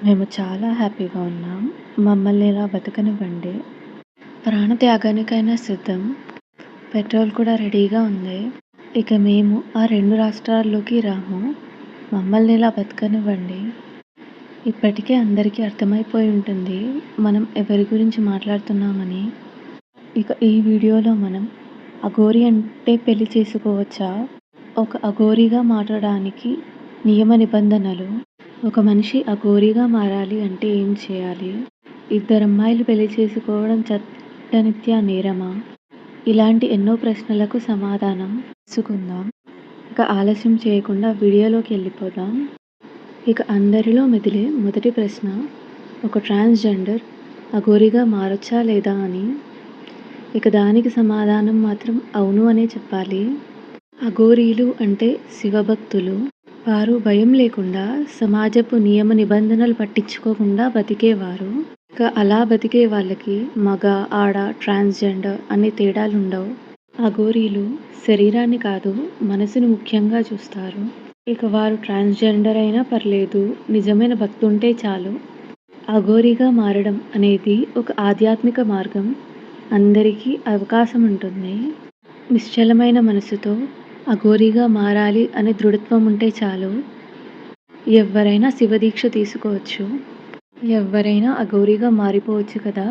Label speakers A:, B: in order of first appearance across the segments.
A: మేము చాలా హ్యాపీగా ఉన్నాం. మమ్మల్ని ఇలా బతకనివ్వండి. ప్రాణత్యాగానికైనా సిద్ధం. పెట్రోల్ కూడా రెడీగా ఉంది. ఇక మేము ఆ 2 రాష్ట్రాల్లోకి రాము. మమ్మల్ని ఇలా బతకనివ్వండి. ఇప్పటికే అందరికీ అర్థమైపోయి ఉంటుంది మనం ఎవరి గురించి మాట్లాడుతున్నామని. ఇక ఈ వీడియోలో మనం అఘోరి అంటే పెళ్లి చేసుకోవచ్చా? ఒక అఘోరిగా మారడానికి నియమ నిబంధనలు. ఒక మనిషి అఘోరిగా మారాలి అంటే ఏం చేయాలి? ఇద్దరమ్మాయిలు పెళ్లి చేసుకోవడం చట్టరీత్యా నేరమా? ఇలాంటి ఎన్నో ప్రశ్నలకు సమాధానం తెలుసుకుందాం. ఇక ఆలస్యం చేయకుండా వీడియోలోకి వెళ్ళిపోదాం. ఇక అందరిలో మెదిలే మొదటి ప్రశ్న, ఒక ట్రాన్స్జెండర్ అఘోరిగా మారొచ్చా లేదా అని. ఇక దానికి సమాధానం మాత్రం అవును అనే చెప్పాలి. అఘోరీలు అంటే శివభక్తులు. వారు భయం లేకుండా సమాజపు నియమ నిబంధనలు పట్టించుకోకుండా బతికేవారు. ఇక అలా బతికే వాళ్ళకి మగ, ఆడ, ట్రాన్స్జెండర్ అనే తేడాలుండవు. అఘోరీలు శరీరాన్ని కాదు మనసుని ముఖ్యంగా చూస్తారు. ఇక వారు ట్రాన్స్జెండర్ అయినా పర్లేదు, నిజమైన భక్తి ఉంటే చాలు. అఘోరిగా మారడం అనేది ఒక ఆధ్యాత్మిక మార్గం. అందరికీ అవకాశం ఉంటుంది. నిశ్చలమైన మనసుతో అఘోరిగా మారాలి అనే దృఢత్వం ఉంటే చాలు. ఎవరైనా శివదీక్ష తీసుకోవచ్చు. ఎవరైనా అఘోరిగా మారిపోవచ్చు కదా.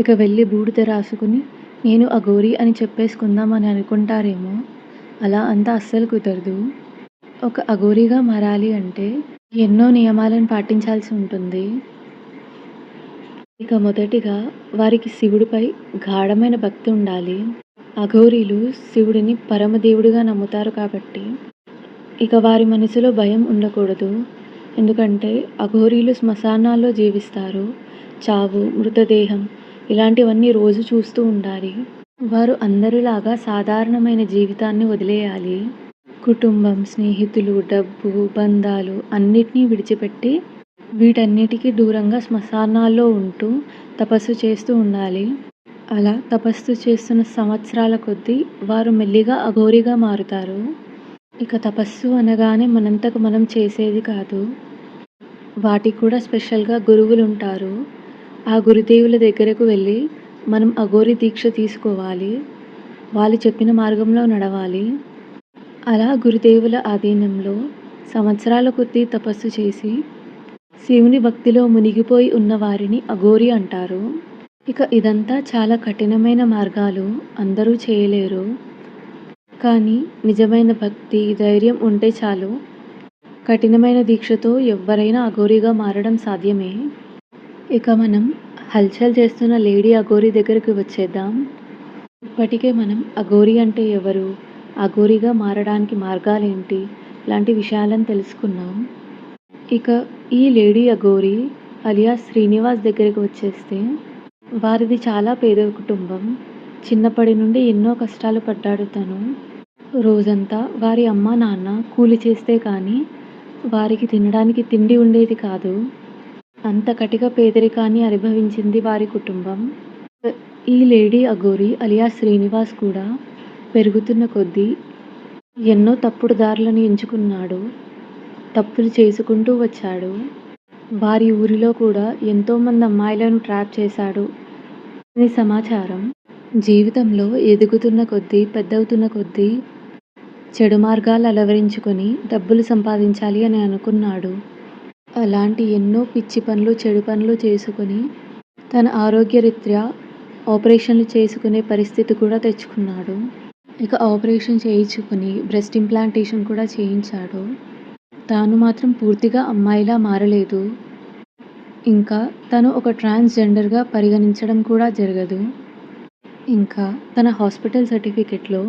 A: ఇక వెళ్ళి బూడిద రాసుకుని నేను అఘోరి అని చెప్పేసుకుందాం అని అనుకుంటారేమో. అలా అంతా అస్సలు కుదరదు. ఒక అఘోరిగా మారాలి అంటే ఎన్నో నియమాలను పాటించాల్సి ఉంటుంది. ఇక మొదటిగా వారికి శివుడిపై గాఢమైన భక్తి ఉండాలి. అఘోరీలు శివుడిని పరమదేవుడిగా నమ్ముతారు కాబట్టి ఇక వారి మనసులో భయం ఉండకూడదు. ఎందుకంటే అఘోరీలు శ్మశానాల్లో జీవిస్తారు. చావు, మృతదేహం ఇలాంటివన్నీ రోజు చూస్తూ ఉండాలి. వారు అందరిలాగా సాధారణమైన జీవితాన్ని వదిలేయాలి. కుటుంబం, స్నేహితులు, డబ్బు, బంధాలు అన్నిటినీ విడిచిపెట్టి వీటన్నిటికీ దూరంగా శ్మశానాల్లో ఉంటూ తపస్సు చేస్తూ ఉండాలి. అలా తపస్సు చేస్తున్న సంవత్సరాల కొద్దీ వారు మెల్లిగా అఘోరిగా మారుతారు. ఇక తపస్సు అనగానే మనంతకు మనం చేసేది కాదు. వాటికి కూడా స్పెషల్గా గురువులు ఉంటారు. ఆ గురుదేవుల దగ్గరకు వెళ్ళి మనం అఘోరి దీక్ష తీసుకోవాలి. వాళ్ళు చెప్పిన మార్గంలో నడవాలి. అలా గురుదేవుల ఆధీనంలో సంవత్సరాల కొద్దీ తపస్సు చేసి శివుని భక్తిలో మునిగిపోయి ఉన్న వారిని అఘోరి అంటారు. ఇక ఇదంతా చాలా కఠినమైన మార్గాలు, అందరూ చేయలేరు. కానీ నిజమైన భక్తి, ధైర్యం ఉంటే చాలు. కఠినమైన దీక్షతో ఎవ్వరైనా అఘోరిగా మారడం సాధ్యమే. ఇక మనం హల్చల్ చేస్తున్న లేడీ అఘోరి దగ్గరికి వచ్చేద్దాం. ఇప్పటికే మనం అఘోరి అంటే ఎవరు, అఘోరిగా మారడానికి మార్గాలేంటి ఇలాంటి విషయాలను తెలుసుకున్నాం. ఇక ఈ లేడీ అఘోరి అలియాస్ శ్రీనివాస్ దగ్గరికి వచ్చేస్తే వారిది చాలా పేద కుటుంబం. చిన్నప్పటి నుండి ఎన్నో కష్టాలు పడ్డాడు తను. రోజంతా వారి అమ్మ నాన్న కూలి చేస్తే కానీ వారికి తినడానికి తిండి ఉండేది కాదు. అంత కటిక పేదరికాన్ని అనుభవించింది వారి కుటుంబం. ఈ లేడీ అఘోరి అలియాస్ శ్రీనివాస్ కూడా పెరుగుతున్న కొద్దీ ఎన్నో తప్పుడు దారులను ఎంచుకున్నాడు. తప్పులు చేసుకుంటూ వచ్చాడు. వారి ఊరిలో కూడా ఎంతోమంది అమ్మాయిలను ట్రాప్ చేశాడు అని సమాచారం. జీవితంలో ఎదుగుతున్న కొద్దీ, పెద్దవుతున్న కొద్దీ చెడు మార్గాలు అలవరించుకొని డబ్బులు సంపాదించాలి అని అనుకున్నాడు. అలాంటి ఎన్నో పిచ్చి పనులు, చెడు పనులు చేసుకొని తన ఆరోగ్యరీత్యా ఆపరేషన్లు చేసుకునే పరిస్థితి కూడా తెచ్చుకున్నాడు. ఇక ఆపరేషన్ చేయించుకుని బ్రెస్ట్ ఇంప్లాంటేషన్ కూడా చేయించాడు. తాను మాత్రం పూర్తిగా అమ్మాయిలా మారలేదు. ఇంకా తను ఒక ట్రాన్స్జెండర్గా పరిగణించడం కూడా జరగదు. ఇంకా తన హాస్పిటల్ సర్టిఫికెట్లో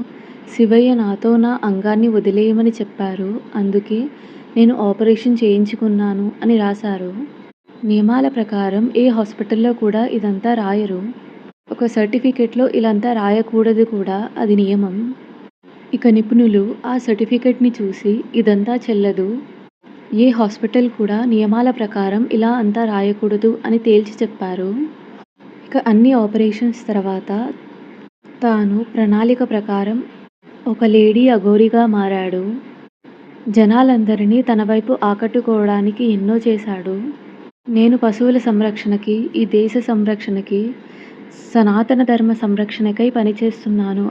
A: శివయ్య నాతో నా అంగాన్ని వదిలేయమని చెప్పారు, అందుకే నేను ఆపరేషన్ చేయించుకున్నాను అని రాశారు. నియమాల ప్రకారం ఏ హాస్పిటల్లో కూడా ఇదంతా రాయరు. ఒక సర్టిఫికెట్లో ఇలాంతా రాయకూడదు కూడా, అది నియమం. ఇక నిపుణులు ఆ సర్టిఫికెట్ని చూసి ఇదంతా చెల్లదు, ఏ హాస్పిటల్ కూడా నియమాల ప్రకారం ఇలా అంతా రాయకూడదు అని తేల్చి చెప్పారు. ఇక అన్ని ఆపరేషన్స్ తర్వాత తాను ప్రణాళిక ప్రకారం ఒక లేడీ అఘోరిగా మారాడు. జనాలందరినీ తన వైపు ఆకట్టుకోవడానికి ఎన్నో చేశాడు. నేను పశువుల సంరక్షణకి, ఈ దేశ సంరక్షణకి, సనాతన ధర్మ సంరక్షణకై పనిచేస్తున్నాను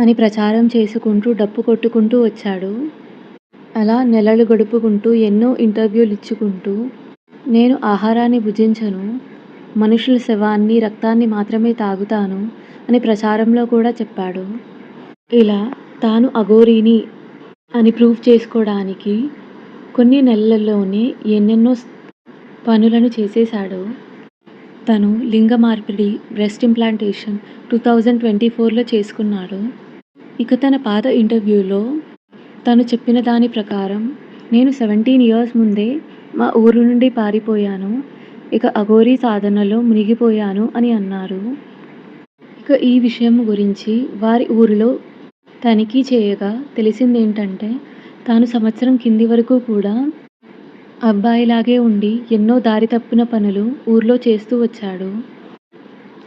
A: అని ప్రచారం చేసుకుంటూ డప్పు కొట్టుకుంటూ వచ్చాడు. అలా నెలలు గడుపుకుంటూ ఎన్నో ఇంటర్వ్యూలు ఇచ్చుకుంటూ నేను ఆహారాన్ని భుజించను, మనుషుల శవాన్ని, రక్తాన్ని మాత్రమే తాగుతాను అని ప్రచారంలో కూడా చెప్పాడు. ఇలా తాను అఘోరీని అని ప్రూవ్ చేసుకోవడానికి కొన్ని నెలల్లోనే ఎన్నెన్నో పనులను చేసేశాడు. తను లింగ మార్పిడి, బ్రెస్ట్ ఇంప్లాంటేషన్ 2024లో చేసుకున్నాడు. ఇక తన పాత ఇంటర్వ్యూలో తను చెప్పిన దాని ప్రకారం నేను 17 ఇయర్స్ ముందే మా ఊరు నుండి పారిపోయాను, ఇక అఘోరీ సాధనలో మునిగిపోయాను అని అన్నారు. ఇక ఈ విషయం గురించి వారి ఊరిలో తనిఖీ చేయగా తెలిసిందేంటంటే తాను సంవత్సరం కింది వరకు కూడా అబ్బాయిలాగే ఉండి ఎన్నో దారి తప్పిన పనులు ఊర్లో చేస్తూ వచ్చాడు.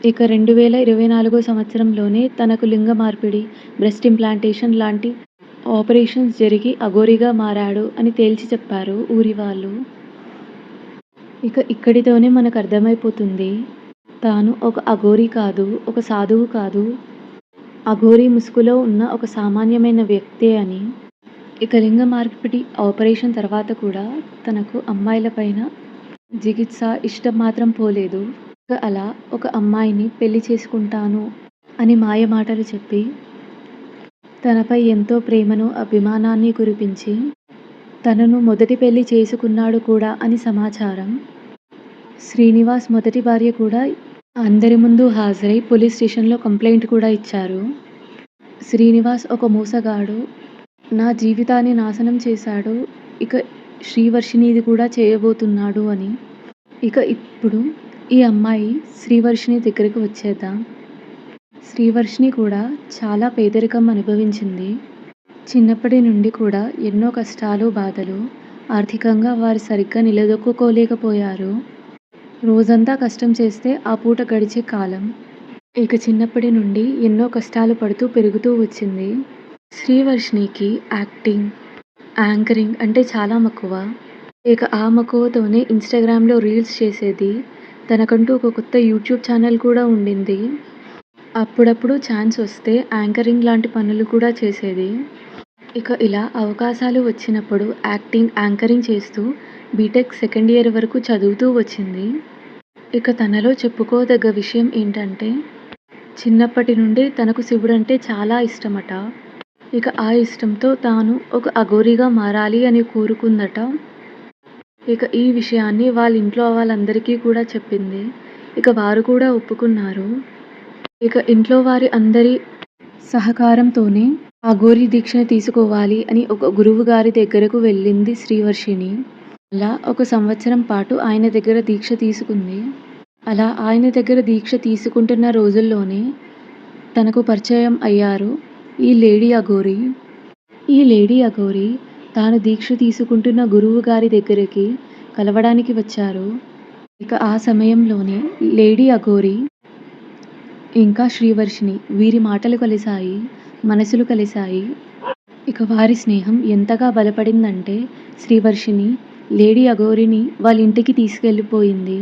A: ఇక 2024 సంవత్సరంలోనే తనకు లింగ మార్పిడి, బ్రెస్ట్ ఇంప్లాంటేషన్ లాంటి ఆపరేషన్స్ జరిగి అఘోరీగా మారాడు అని తేల్చి చెప్పారు ఊరి వాళ్ళు. ఇక ఇక్కడితోనే మనకు అర్థమైపోతుంది తాను ఒక అఘోరీ కాదు, ఒక సాధువు కాదు, అఘోరీ ముసుగులో ఉన్న ఒక సామాన్యమైన వ్యక్తే అని. ఇక లింగ మార్పిడి ఆపరేషన్ తర్వాత కూడా తనకు అమ్మాయిల పైన జిగిత్స ఇష్టం మాత్రం పోలేదు. ఇక అలా ఒక అమ్మాయిని పెళ్లి చేసుకుంటాను అని మాయ మాటలు చెప్పి తనపై ఎంతో ప్రేమను, అభిమానాన్ని కురిపించి తనను మొదటి పెళ్లి చేసుకున్నాడు కూడా అని సమాచారం. శ్రీనివాస్ మొదటి భార్య కూడా అందరి ముందు హాజరై పోలీస్ స్టేషన్లో కంప్లైంట్ కూడా ఇచ్చారు. శ్రీనివాస్ ఒక మోసగాడు, నా జీవితాన్ని నాశనం చేశాడు, ఇక శ్రీవర్షినిది కూడా చేయబోతున్నాడు అని. ఇక ఇప్పుడు ఈ అమ్మాయి శ్రీవర్షిని దగ్గరికి వచ్చేద్దాం. శ్రీవర్షిని కూడా చాలా పేదరికం అనుభవించింది. చిన్నప్పటి నుండి కూడా ఎన్నో కష్టాలు, బాధలు. ఆర్థికంగా వారు సరిగ్గా నిలదొక్కుకోలేకపోయారు. రోజంతా కష్టం చేస్తే ఆ పూట గడిచే కాలం. ఇక చిన్నప్పటి నుండి ఎన్నో కష్టాలు పడుతూ పెరుగుతూ వచ్చింది. శ్రీవర్షినికి యాక్టింగ్, యాంకరింగ్ అంటే చాలా మక్కువ. ఇక ఆ మక్కువతోనే ఇన్స్టాగ్రామ్లో రీల్స్ చేసేది. తనకంటూ ఒక కొత్త యూట్యూబ్ ఛానల్ కూడా ఉండింది. అప్పుడప్పుడు ఛాన్స్ వస్తే యాంకరింగ్ లాంటి పనులు కూడా చేసేది. ఇక ఇలా అవకాశాలు వచ్చినప్పుడు యాక్టింగ్, యాంకరింగ్ చేస్తూ బీటెక్ సెకండ్ ఇయర్ వరకు చదువుతూ వచ్చింది. ఇక తనలో చెప్పుకోదగ్గ విషయం ఏంటంటే చిన్నప్పటి నుండి తనకు శివుడంటే చాలా ఇష్టమట. ఇక ఆ ఇష్టంతో తాను ఒక అఘోరీగా మారాలి అని కోరుకుందట. ఇక ఈ విషయాన్ని వాళ్ళ ఇంట్లో వాళ్ళందరికీ కూడా చెప్పింది. ఇక వారు కూడా ఒప్పుకున్నారు. ఇక ఇంట్లో వారి అందరి సహకారంతోనే అఘోరీ దీక్షను తీసుకోవాలి అని ఒక గురువు గారి దగ్గరకు వెళ్ళింది శ్రీవర్షిని. అలా ఒక సంవత్సరం పాటు ఆయన దగ్గర దీక్ష తీసుకుంది. అలా ఆయన దగ్గర దీక్ష తీసుకుంటున్న రోజుల్లోనే తనకు పరిచయం అయ్యారు ఈ లేడీ అఘోరీ. ఈ లేడీ అఘోరీ తాను దీక్ష తీసుకుంటున్న గురువు గారి దగ్గరికి కలవడానికి వచ్చారు. ఇక ఆ సమయంలోనే లేడీ అఘోరీ ఇంకా శ్రీవర్షిని వీరి మాటలు కలిశాయి, మనసులు కలిశాయి. ఇక వారి స్నేహం ఎంతగా బలపడిందంటే శ్రీవర్షిని లేడీ అఘోరీని వాళ్ళ ఇంటికి తీసుకెళ్ళిపోయింది.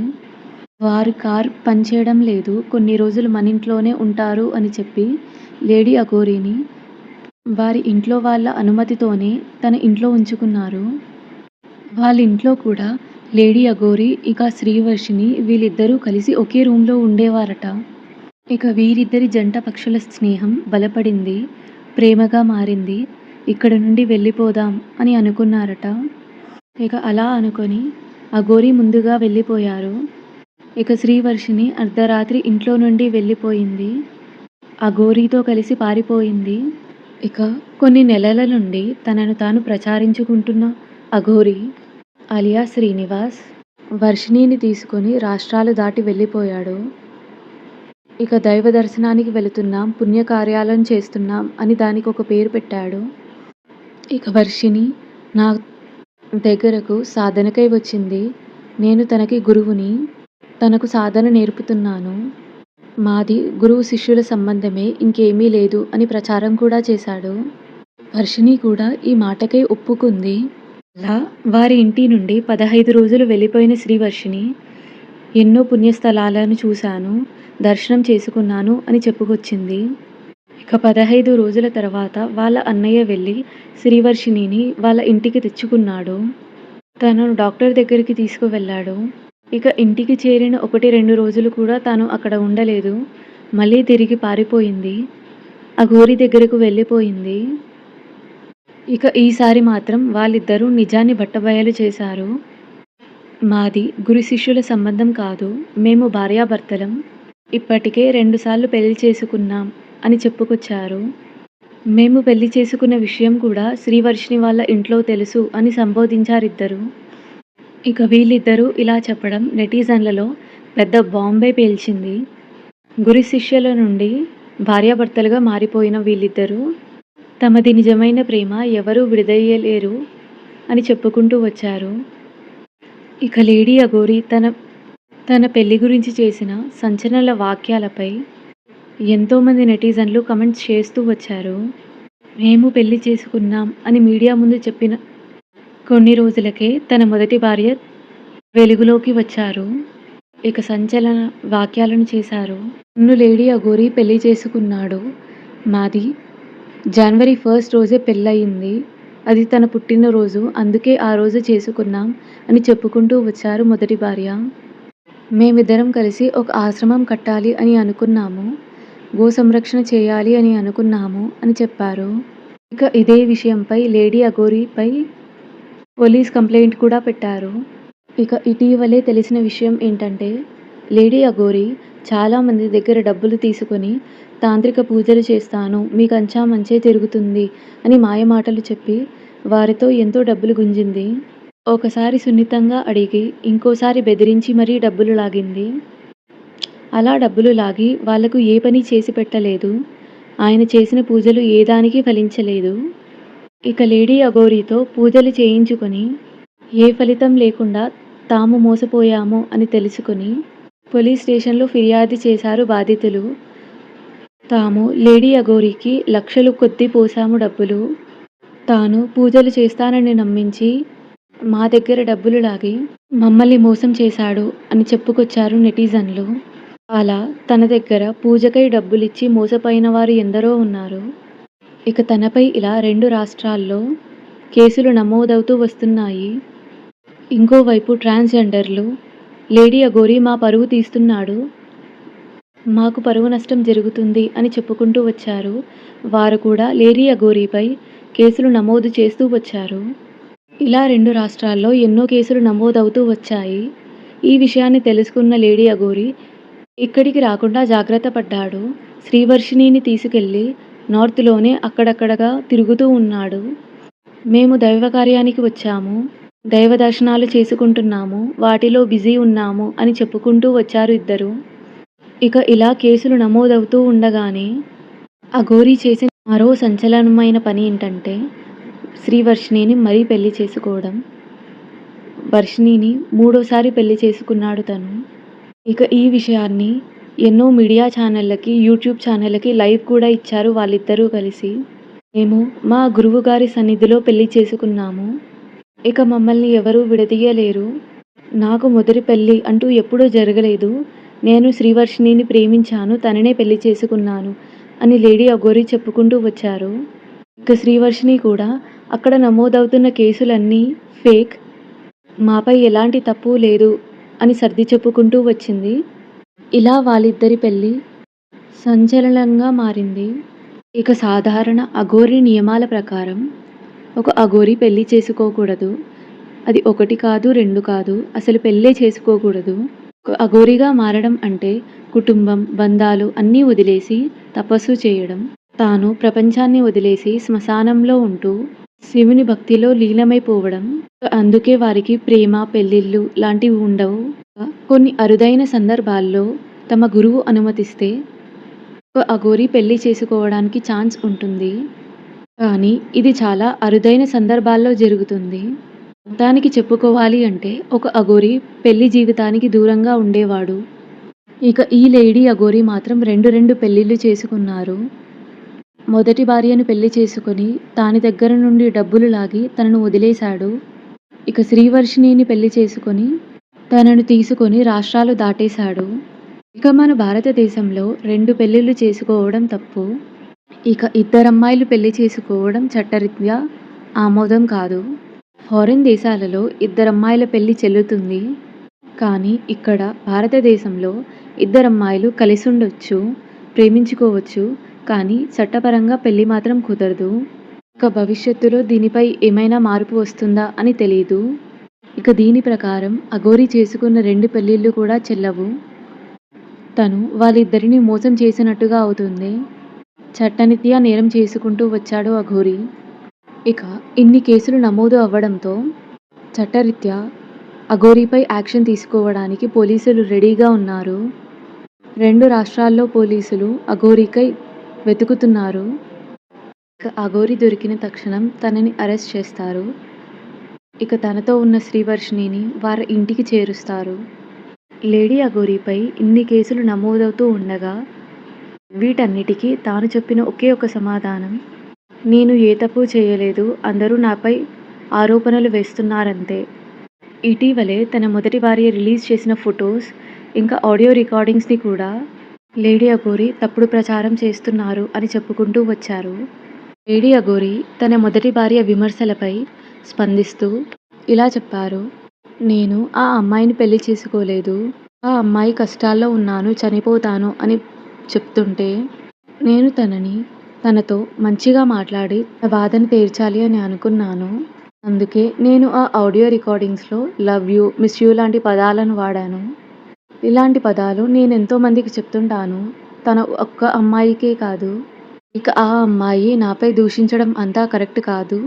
A: వారి కార్ పనిచేయడం లేదు, కొన్ని రోజులు మన ఇంట్లోనే ఉంటారు అని చెప్పి లేడీ అఘోరీని వారి ఇంట్లో వాళ్ళ అనుమతితోనే తన ఇంట్లో ఉంచుకున్నారు. వాళ్ళ ఇంట్లో కూడా లేడీ అఘోరీ ఇక శ్రీవర్షిని వీళ్ళిద్దరూ కలిసి ఒకే రూమ్లో ఉండేవారట. ఇక వీరిద్దరి జంట పక్షుల స్నేహం బలపడింది, ప్రేమగా మారింది. ఇక్కడ నుండి వెళ్ళిపోదాం అని అనుకున్నారట. ఇక అలా అనుకొని అఘోరీ ముందుగా వెళ్ళిపోయారు. ఇక శ్రీవర్షిని అర్ధరాత్రి ఇంట్లో నుండి వెళ్ళిపోయింది. అఘోరీతో కలిసి పారిపోయింది. ఇక కొన్ని నెలల నుండి తనను తాను ప్రచారించుకుంటున్న అఘోరీ అలియా శ్రీనివాస్ వర్షిణిని తీసుకొని రాష్ట్రాలు దాటి వెళ్ళిపోయాడు. ఇక దైవ దర్శనానికి వెళుతున్నాం, పుణ్యకార్యాలను చేస్తున్నాం అని దానికి ఒక పేరు పెట్టాడు. ఇక వర్షిణి నా దగ్గరకు సాధనకై వచ్చింది. నేను తనకి గురువుని, తనకు సాధన నేర్పుతున్నాను. మాది గురువు శిష్యుల సంబంధమే, ఇంకేమీ లేదు అని ప్రచారం కూడా చేశాడు. వర్షిణి కూడా ఈ మాటకై ఒప్పుకుంది. అలా వారి ఇంటి నుండి 15 రోజులు వెళ్ళిపోయిన శ్రీవర్షిని ఎన్నో పుణ్యస్థలాలను చూశాను, దర్శనం చేసుకున్నాను అని చెప్పుకొచ్చింది. ఇక 15 రోజుల తర్వాత వాళ్ళ అన్నయ్య వెళ్ళి శ్రీవర్షిణిని వాళ్ళ ఇంటికి తెచ్చుకున్నాడు. తనను డాక్టర్ దగ్గరికి తీసుకువెళ్ళాడు. ఇక ఇంటికి చేరిన 1, 2 రోజులు కూడా తాను అక్కడ ఉండలేదు. మళ్ళీ తిరిగి పారిపోయింది. అఘోరి దగ్గరకు వెళ్ళిపోయింది. ఇక ఈసారి మాత్రం వాళ్ళిద్దరూ నిజాన్ని బట్టబయలు చేశారు. మాది గురు శిష్యుల సంబంధం కాదు, మేము భార్యాభర్తలం. ఇప్పటికే 2 సార్లు పెళ్లి చేసుకున్నాం అని చెప్పుకొచ్చారు. మేము పెళ్లి చేసుకున్న విషయం కూడా శ్రీవర్షిని వాళ్ళ ఇంట్లో తెలుసు అని సంబోధించారిద్దరు. ఇక వీళ్ళిద్దరూ ఇలా చెప్పడం నెటిజన్లలో పెద్ద బాంబే పేల్చింది. గురు శిష్యుల నుండి భార్యాభర్తలుగా మారిపోయిన వీళ్ళిద్దరూ తమది నిజమైన ప్రేమ ఎవరూ విడదీయలేరు అని చెప్పుకుంటూ వచ్చారు. ఇక లేడీ అఘోరి తన పెళ్లి గురించి చేసిన సంచలన వాక్యాలపై ఎంతోమంది నెటిజన్లు కమెంట్స్ చేస్తూ వచ్చారు. మేము పెళ్లి చేసుకున్నాం అని మీడియా ముందు చెప్పిన కొన్ని రోజులకే తన మొదటి భార్య వెలుగులోకి వచ్చారు. ఇక సంచలన వాక్యాలను చేశారు. నన్ను లేడీ అఘోరి పెళ్లి చేసుకున్నాడు. మాది జనవరి 1 రోజే పెళ్ళయింది. అది తన పుట్టినరోజు, అందుకే ఆ రోజు చేసుకున్నాం అని చెప్పుకుంటూ వచ్చారు మొదటి భార్య. మేమిద్దరం కలిసి ఒక ఆశ్రమం కట్టాలి అని అనుకున్నాము, గో సంరక్షణ చేయాలి అని అనుకున్నాము అని చెప్పారు. ఇక ఇదే విషయంపై లేడీ అఘోరిపై పోలీస్ కంప్లైంట్ కూడా పెట్టారు. ఇక ఇటీవలే తెలిసిన విషయం ఏంటంటే, లేడీ అఘోరి చాలామంది దగ్గర డబ్బులు తీసుకొని తాంత్రిక పూజలు చేస్తాను, మీకంచా మంచే తిరుగుతుంది అని మాయమాటలు చెప్పి వారితో ఎంతో డబ్బులు గుంజింది. ఒకసారి సున్నితంగా అడిగి ఇంకోసారి బెదిరించి మరీ డబ్బులు లాగింది. అలా డబ్బులు లాగి వాళ్లకు ఏ పని చేసి పెట్టలేదు. ఆయన చేసిన పూజలు ఏ దానికి ఫలించలేదు. ఇక లేడీ అఘోరితో పూజలు చేయించుకొని ఏ ఫలితం లేకుండా తాము మోసపోయాము అని తెలుసుకొని పోలీస్ స్టేషన్లో ఫిర్యాదు చేశారు బాధితులు. తాము లేడీ అఘోరికి లక్షలు కొద్దీ పోసాము డబ్బులు, తాను పూజలు చేస్తానని నమ్మించి మా దగ్గర డబ్బులు లాగి మమ్మల్ని మోసం చేశాడు అని చెప్పుకొచ్చారు నెటిజన్లు. అలా తన దగ్గర పూజకై డబ్బులిచ్చి మోసపోయిన వారు ఎందరో ఉన్నారు. ఇక తనపై ఇలా 2 రాష్ట్రాల్లో కేసులు నమోదవుతూ వస్తున్నాయి. ఇంకోవైపు ట్రాన్స్జెండర్లు లేడీ అఘోరి మా పరువు తీస్తున్నాడు, మాకు పరువు నష్టం జరుగుతుంది అని చెప్పుకుంటూ వచ్చారు. వారు కూడా లేడీ అఘోరిపై కేసులు నమోదు చేస్తూ వచ్చారు. ఇలా 2 రాష్ట్రాల్లో ఎన్నో కేసులు నమోదవుతూ వచ్చాయి. ఈ విషయాన్ని తెలుసుకున్న లేడీ అఘోరి ఇక్కడికి రాకుండా జాగ్రత్త పడ్డాడు. శ్రీవర్షిణిని తీసుకెళ్లి నార్త్లోనే అక్కడక్కడగా తిరుగుతూ ఉన్నాడు. మేము దైవ కార్యానికి వచ్చాము, దైవ దర్శనాలు చేసుకుంటున్నాము, వాటిలో బిజీ ఉన్నాము అని చెప్పుకుంటూ వచ్చారు ఇద్దరు. ఇక ఇలా కేసులు నమోదవుతూ ఉండగానే అఘోరి చేసిన మరో సంచలనమైన పని ఏంటంటే, శ్రీవర్షిణిని మరీ పెళ్లి చేసుకోవడం. వర్షిణిని 3వసారి పెళ్లి చేసుకున్నాడు తను. ఇక ఈ విషయాన్ని ఎన్నో మీడియా ఛానళ్ళకి, యూట్యూబ్ ఛానళ్ళకి లైవ్ కూడా ఇచ్చారు వాళ్ళిద్దరూ కలిసి. మేము మా గురువు గారి సన్నిధిలో పెళ్లి చేసుకున్నాము, ఇక మమ్మల్ని ఎవరూ విడదీయలేరు, నాకు మొదటి పెళ్ళి అంటూ ఎప్పుడూ జరగలేదు, నేను శ్రీవర్షిణిని ప్రేమించాను, తననే పెళ్లి చేసుకున్నాను అని లేడీ అఘోరి చెప్పుకుంటూ వచ్చారు. ఇక శ్రీవర్షిణి కూడా అక్కడ నమోదవుతున్న కేసులన్నీ ఫేక్, మాపై ఎలాంటి తప్పు లేదు అని సర్ది చెప్పుకుంటూ వచ్చింది. ఇలా వాళ్ళిద్దరి పెళ్ళి సంచలనంగా మారింది. ఇక సాధారణ అఘోరి నియమాల ప్రకారం ఒక అఘోరి పెళ్లి చేసుకోకూడదు. అది 1 కాదు, 2 కాదు, అసలు పెళ్ళే చేసుకోకూడదు. ఒక అఘోరిగా మారడం అంటే కుటుంబం, బంధాలు అన్నీ వదిలేసి తపస్సు చేయడం, తాను ప్రపంచాన్ని వదిలేసి శ్మశానంలో ఉంటూ శివుని భక్తిలో లీనమైపోవడం. అందుకే వారికి ప్రేమ, పెళ్ళిళ్ళు లాంటివి ఉండవు. కొన్ని అరుదైన సందర్భాల్లో తమ గురువు అనుమతిస్తే ఒక అఘోరి పెళ్లి చేసుకోవడానికి ఛాన్స్ ఉంటుంది. కానీ ఇది చాలా అరుదైన సందర్భాల్లో జరుగుతుంది. మొత్తానికి చెప్పుకోవాలి అంటే ఒక అఘోరి పెళ్లి జీవితానికి దూరంగా ఉండేవాడు. ఇక ఈ లేడీ అఘోరి మాత్రం 2 పెళ్లిళ్ళు చేసుకున్నారు. మొదటి భార్యను పెళ్లి చేసుకొని దాని దగ్గర నుండి డబ్బులు లాగి తనను వదిలేశాడు. ఇక శ్రీవర్షిణిని పెళ్లి చేసుకొని తనను తీసుకొని రాష్ట్రాలు దాటేశాడు. ఇక మన భారతదేశంలో 2 పెళ్ళిళ్ళు చేసుకోవడం తప్పు. ఇక ఇద్దరమ్మాయిలు పెళ్లి చేసుకోవడం చట్టరీత్యా ఆమోదం కాదు. ఫారిన్ దేశాలలో ఇద్దరమ్మాయిల పెళ్లి చెల్లుతుంది. కానీ ఇక్కడ భారతదేశంలో ఇద్దరమ్మాయిలు కలిసుండొచ్చు, ప్రేమించుకోవచ్చు. కానీ చట్టపరంగా పెళ్లి మాత్రం కుదరదు. ఇక భవిష్యత్తులో దీనిపై ఏమైనా మార్పు వస్తుందా అని తెలీదు. ఇక దీని ప్రకారం అఘోరి చేసుకున్న 2 పెళ్ళిళ్ళు కూడా చెల్లవు. తను వాళ్ళిద్దరిని మోసం చేసినట్టుగా అవుతుంది. చట్టరీత్యా నేరం చేసుకుంటూ వచ్చాడు అఘోరి. ఇక ఇన్ని కేసులు నమోదు అవ్వడంతో చట్టరీత్యా అఘోరిపై యాక్షన్ తీసుకోవడానికి పోలీసులు రెడీగా ఉన్నారు. 2 రాష్ట్రాల్లో పోలీసులు అఘోరికై వెతుకుతున్నారు. ఇక అఘోరి దొరికిన తక్షణం తనని అరెస్ట్ చేస్తారు. ఇక తనతో ఉన్న శ్రీవర్షిణిని వారి ఇంటికి చేరుస్తారు. లేడీ అఘోరిపై ఇన్ని కేసులు నమోదవుతూ ఉండగా వీటన్నిటికీ తాను చెప్పిన ఒకే ఒక సమాధానం, నేను ఏ తప్పు చేయలేదు, అందరూ నాపై ఆరోపణలు వేస్తున్నారంతే. ఇటీవలే తన మొదటి భార్య రిలీజ్ చేసిన ఫొటోస్ ఇంకా ఆడియో రికార్డింగ్స్ని కూడా లేడీ అఘోరి తప్పుడు ప్రచారం చేస్తున్నారు అని చెప్పుకుంటూ వచ్చారు. లేడీ అఘోరి తన మొదటి భార్య విమర్శలపై స్పందిస్తూ ఇలా చెప్పారు, నేను ఆ అమ్మాయిని పెళ్లి చేసుకోలేదు. ఆ అమ్మాయి కష్టాల్లో ఉన్నాను, చనిపోతాను అని చెప్తుంటే నేను తనతో మంచిగా మాట్లాడి నా బాధను తీర్చాలి అని అనుకున్నాను. అందుకే నేను ఆ ఆడియో రికార్డింగ్స్లో లవ్ యూ, మిస్ యూ లాంటి పదాలను వాడాను. ఇలాంటి పదాలు నేను ఎంతో మందికి చెప్తుంటాను, తన ఒక్క అమ్మాయికే కాదు. ఇక ఆ అమ్మాయి నాపై దూషించడం అంతా కరెక్ట్ కాదు.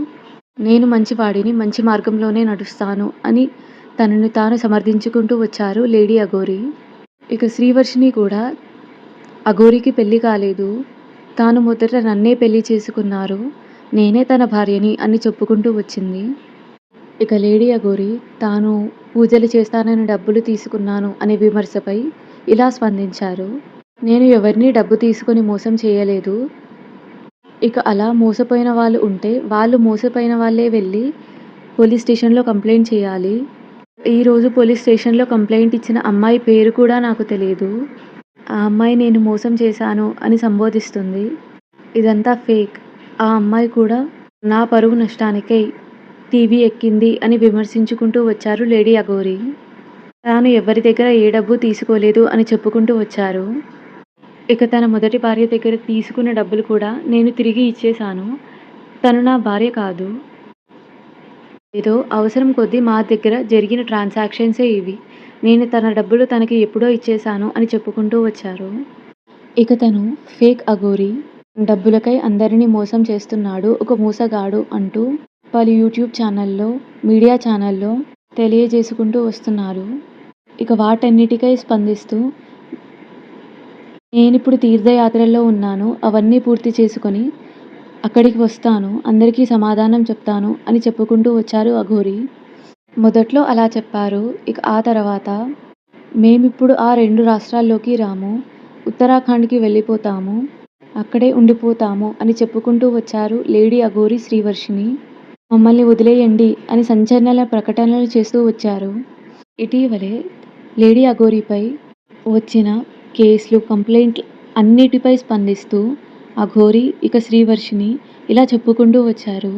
A: నేను మంచివాడిని, మంచి మార్గంలోనే నడుస్తాను అని తనను తాను సమర్థించుకుంటూ వచ్చారు లేడీ అఘోరి. ఇక శ్రీవర్షిణి కూడా అఘోరికి పెళ్లి కాలేదు, తాను మొదట నన్నే పెళ్లి చేసుకున్నారు, నేనే తన భార్యని అని చెప్పుకుంటూ వచ్చింది. ఇక లేడీ అఘోరి తాను పూజలు చేస్తానని డబ్బులు తీసుకున్నాను అనే విమర్శపై ఇలా స్పందించారు, నేను ఎవరిని డబ్బు తీసుకొని మోసం చేయలేదు. ఇక అలా మోసపోయిన వాళ్ళు ఉంటే వాళ్ళు మోసపోయిన వాళ్ళే వెళ్ళి పోలీస్ స్టేషన్లో కంప్లైంట్ చేయాలి. ఈరోజు పోలీస్ స్టేషన్లో కంప్లైంట్ ఇచ్చిన అమ్మాయి పేరు కూడా నాకు తెలియదు. ఆ అమ్మాయి నేను మోసం చేశాను అని సంబోధిస్తుంది. ఇదంతా ఫేక్. ఆ అమ్మాయి కూడా నా పరువు నష్టానికై టీవీ ఎక్కింది అని విమర్శించుకుంటూ వచ్చారు లేడీ అఘోరి. తాను ఎవరి దగ్గర ఏ డబ్బు తీసుకోలేదు అని చెప్పుకుంటూ వచ్చారు. ఇక తన మొదటి భార్య దగ్గర తీసుకున్న డబ్బులు కూడా నేను తిరిగి ఇచ్చేశాను. తను నా భార్య కాదు, ఏదో అవసరం కొద్దీ మా దగ్గర జరిగిన ట్రాన్సాక్షన్సే ఇవి. నేను తన డబ్బులు తనకి ఎప్పుడో ఇచ్చేశాను అని చెప్పుకుంటూ వచ్చారు. ఇక తను ఫేక్ అఘోరి, డబ్బులకై అందరినీ మోసం చేస్తున్నాడు, ఒక మోసగాడు అంటూ పలు యూట్యూబ్ ఛానల్లో, మీడియా ఛానల్లో తెలియజేసుకుంటూ వస్తున్నారు. ఇక వాటన్నిటికై స్పందిస్తూ నేనిప్పుడు తీర్థయాత్రల్లో ఉన్నాను, అవన్నీ పూర్తి చేసుకొని అక్కడికి వస్తాను, అందరికీ సమాధానం చెప్తాను అని చెప్పుకుంటూ వచ్చారు అఘోరి. మొదట్లో అలా చెప్పారు. ఇక ఆ తర్వాత మేమిప్పుడు ఆ 2 రాష్ట్రాల్లోకి రాము, ఉత్తరాఖండ్కి వెళ్ళిపోతాము, అక్కడే ఉండిపోతాము అని చెప్పుకుంటూ వచ్చారు లేడీ అఘోరి శ్రీవర్షిణి. మమ్మల్ని వదిలేయండి అని సంచలన ప్రకటనలు చేస్తూ వచ్చారు. ఇటీవలే లేడీ అఘోరిపై వచ్చిన కేసులు, కంప్లైంట్లు అన్నిటిపై స్పందిస్తూ అఘోరి ఇక శ్రీవర్షిణి ఇలా చెప్పుకుంటూ వచ్చారు,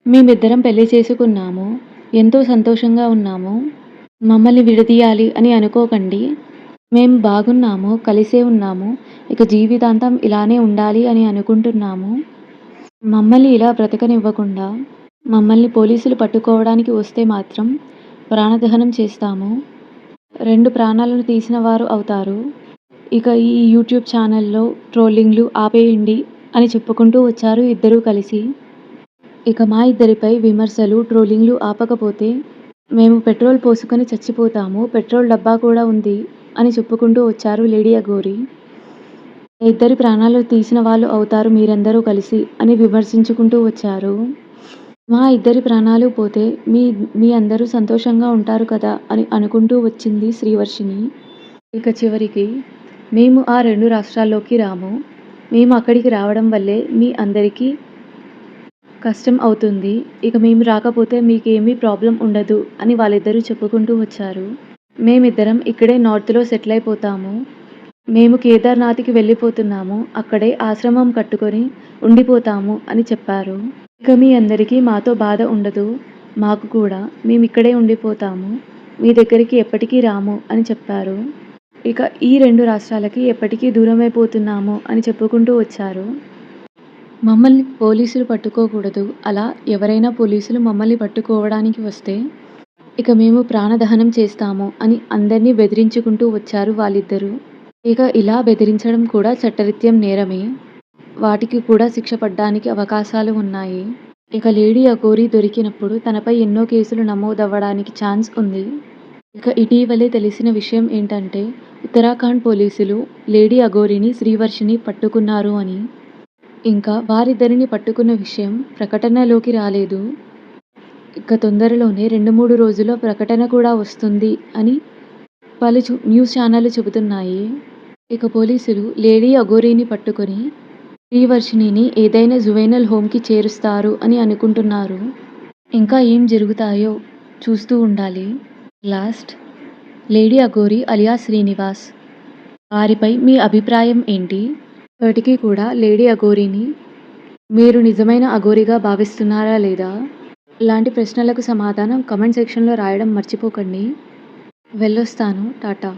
A: మేమిద్దరం పెళ్లి చేసుకున్నాము, ఎంతో సంతోషంగా ఉన్నాము, మమ్మల్ని విడదీయాలి అని అనుకోకండి, మేము బాగున్నాము, కలిసే ఉన్నాము, ఇక జీవితాంతం ఇలానే ఉండాలి అని అనుకుంటున్నాము. మమ్మల్ని ఇలా బ్రతకనివ్వకుండా మమ్మల్ని పోలీసులు పట్టుకోవడానికి వస్తే మాత్రం ప్రాణదహనం చేస్తాము. 2 ప్రాణాలను తీసిన వారు అవుతారు. ఇక ఈ యూట్యూబ్ ఛానల్లో ట్రోలింగ్లు ఆపేయండి అని చెప్పుకుంటూ వచ్చారు ఇద్దరూ కలిసి. ఇక మా ఇద్దరిపై విమర్శలు, ట్రోలింగ్లు ఆపకపోతే మేము పెట్రోల్ పోసుకొని చచ్చిపోతాము, పెట్రోల్ డబ్బా కూడా ఉంది అని చెప్పుకుంటూ వచ్చారు లేడీ అఘోరి. ఇద్దరి ప్రాణాలు తీసిన వాళ్ళు అవుతారు మీరందరూ కలిసి అని విమర్శించుకుంటూ వచ్చారు. మా ఇద్దరి ప్రాణాలు పోతే మీ అందరూ సంతోషంగా ఉంటారు కదా అని అనుకుంటూ వచ్చింది శ్రీవర్షిణి. ఇక చివరికి మేము ఆ 2 రాష్ట్రాల్లోకి రాము, మేము అక్కడికి రావడం వల్లే మీ అందరికీ కష్టం అవుతుంది. ఇక మేము రాకపోతే మీకేమీ ప్రాబ్లం ఉండదు అని వాళ్ళిద్దరూ చెప్పుకుంటూ వచ్చారు. మేమిద్దరం ఇక్కడే నార్త్‌లో సెటిల్ అయిపోతాము. మేము కేదార్‌నాథ్‌కి వెళ్ళిపోతున్నాము. అక్కడే ఆశ్రమం కట్టుకొని ఉండిపోతాము అని చెప్పారు. ఇక మీ అందరికీ మాతో బాధ ఉండదు. మాకు కూడా మేమిక్కడే ఉండిపోతాము. మీ దగ్గరికి ఎప్పటికీ రాము అని చెప్పారు. ఇక ఈ 2 రాష్ట్రాలకి ఎప్పటికీ దూరమైపోతున్నాము అని చెప్పుకుంటూ వచ్చారు. మమ్మల్ని పోలీసులు పట్టుకోకూడదు. అలా ఎవరైనా పోలీసులు మమ్మల్ని పట్టుకోవడానికి వస్తే ఇక మేము ప్రాణదహనం చేస్తాము అని అందరినీ బెదిరించుకుంటూ వచ్చారు వాళ్ళిద్దరూ. ఇక ఇలా బెదిరించడం కూడా చట్టరీత్యం నేరమే. వాటికి కూడా శిక్ష పడ్డానికి అవకాశాలు ఉన్నాయి. ఇక లేడీ అఘోరి దొరికినప్పుడు తనపై ఎన్నో కేసులు నమోదవ్వడానికి ఛాన్స్ ఉంది. ఇక ఇటీవలే తెలిసిన విషయం ఏంటంటే ఉత్తరాఖండ్ పోలీసులు లేడీ అఘోరిని, శ్రీవర్షిని పట్టుకున్నారు అని. ఇంకా వారిద్దరిని పట్టుకున్న విషయం ప్రకటనలోకి రాలేదు. ఇక తొందరలోనే 2-3 రోజుల్లో ప్రకటన కూడా వస్తుంది అని పలు న్యూస్ ఛానళ్లు చెబుతున్నాయి. ఇక పోలీసులు లేడీ అఘోరిని పట్టుకొని శ్రీవర్షిణిని ఏదైనా జువెనైల్ హోమ్‌కి చేరుస్తారు అని అనుకుంటున్నారు. ఇంకా ఏం జరుగుతాయో చూస్తూ ఉండాలి. Last lady Aghori alias Srinivas. వారిపై మీ అభిప్రాయం ఏంటి? ఇప్పటికీ కూడా లేడీ అఘోరిని మీరు నిజమైన అఘోరిగా భావిస్తున్నారా లేదా? ఇలాంటి ప్రశ్నలకు సమాధానం కామెంట్ సెక్షన్‌లో రాయడం మర్చిపోకండి. వెళ్ళొస్తాను. టాటా.